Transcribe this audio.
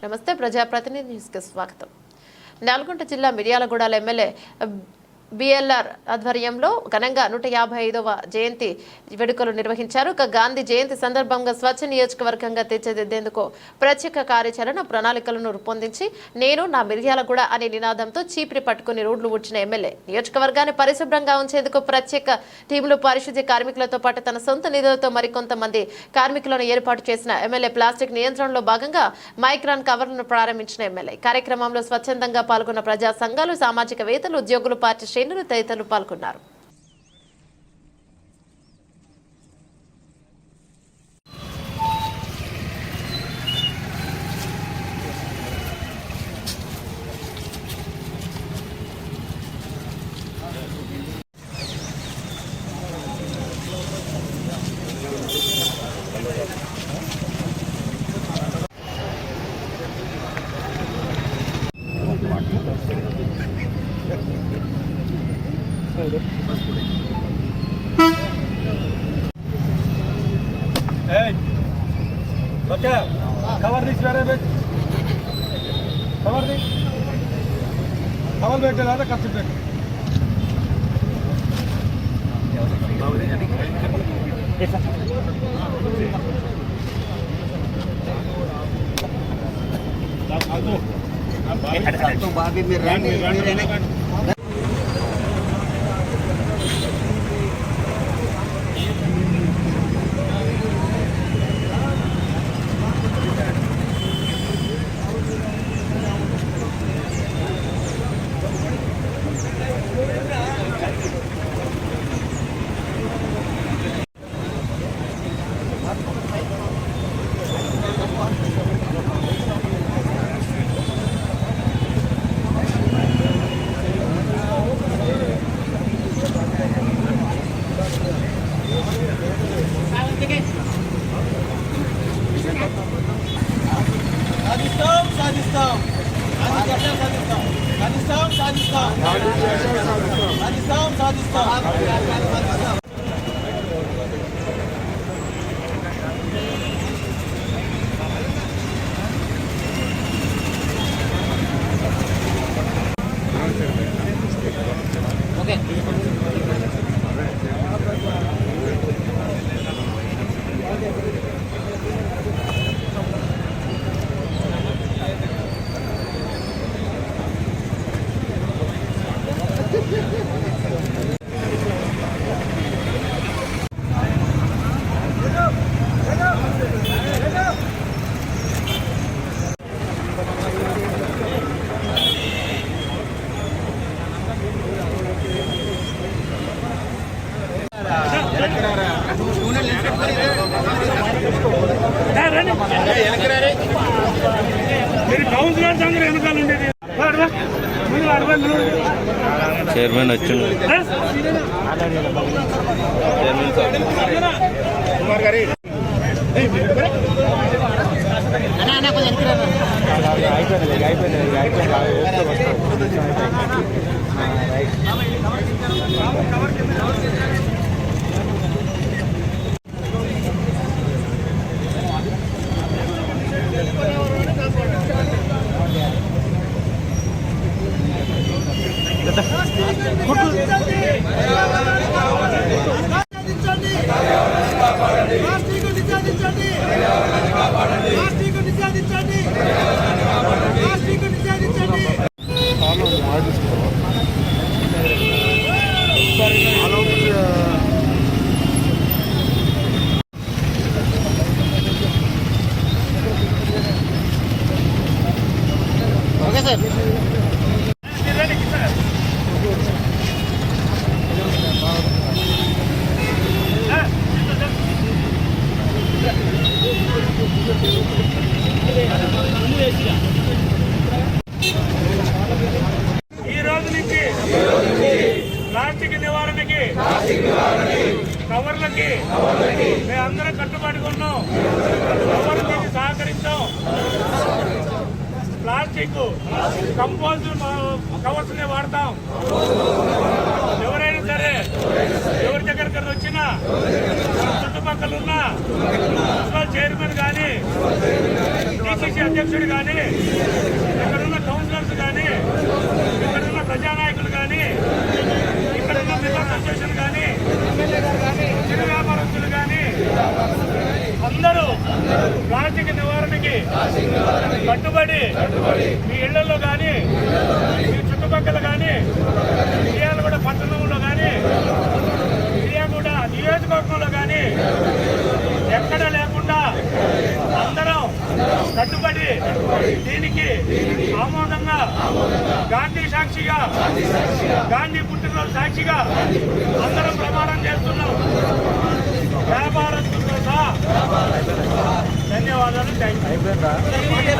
నమస్తే ప్రజాప్రతినిధి న్యూస్ కి స్వాగతం. నల్గొండ జిల్లా మిర్యాలగూడ ఎమ్మెల్యే బిఎల్ఆర్ ఆధ్వర్యంలో ఘనంగా 155వ జయంతి వేడుకలు నిర్వహించారు. గాంధీ జయంతి సందర్భంగా స్వచ్ఛ నియోజకవర్గంగా తీర్చిదిద్దేందుకు ప్రత్యేక కార్యాచరణ ప్రణాళికలను రూపొందించి నేను నా మిర్యాలగూడ అనే నినాదంతో చీపిరి పట్టుకుని రోడ్లు ఊడ్చిన ఎమ్మెల్యే నియోజకవర్గాన్ని పరిశుభ్రంగా ఉంచేందుకు ప్రత్యేక టీంలు పారిశుద్ధ్య కార్మికులతో పాటు తన సొంత నిధులతో మరికొంతమంది కార్మికులను ఏర్పాటు చేసిన ఎమ్మెల్యే ప్లాస్టిక్ నియంత్రణలో భాగంగా మైక్రాన్ కవర్లను ప్రారంభించిన ఎమ్మెల్యే కార్యక్రమంలో స్వచ్ఛందంగా పాల్గొన్న ప్రజా సంఘాలు, సామాజికవేత్తలు, ఉద్యోగులు, పార్టీ శ్రేణులు తదితరులు పాల్గొన్నారు. Cover the cover the cover बैठे दादा कच्चे बैठ तो बाबी में रहने చైర్మన్ వచ్చిండు कुमार गारी ओके सर ప్లాస్టిక్ నివారణకి కవర్లకి మేమందరం కట్టుబడి ఉన్నాం. కవర్లకి సహకరించాం. ప్లాస్టిక్ కంపోజ్ కవర్స్ వాడతాం. ఎవరైనా సరే ఎవరి దగ్గరికి వచ్చినా చుట్టుపక్కల ఉన్న మున్సిపల్ చైర్మన్ కానీ, డిసిసి అధ్యక్షుడు కానీ ఆమోదంగా గాంధీ సాక్షిగా గాంధీ పుట్టినరోజు సాక్షిగా అందరం ప్రమాణం చేస్తున్నాం. వ్యాపారస్తులతో సహా ధన్యవాదాలు. Thank you.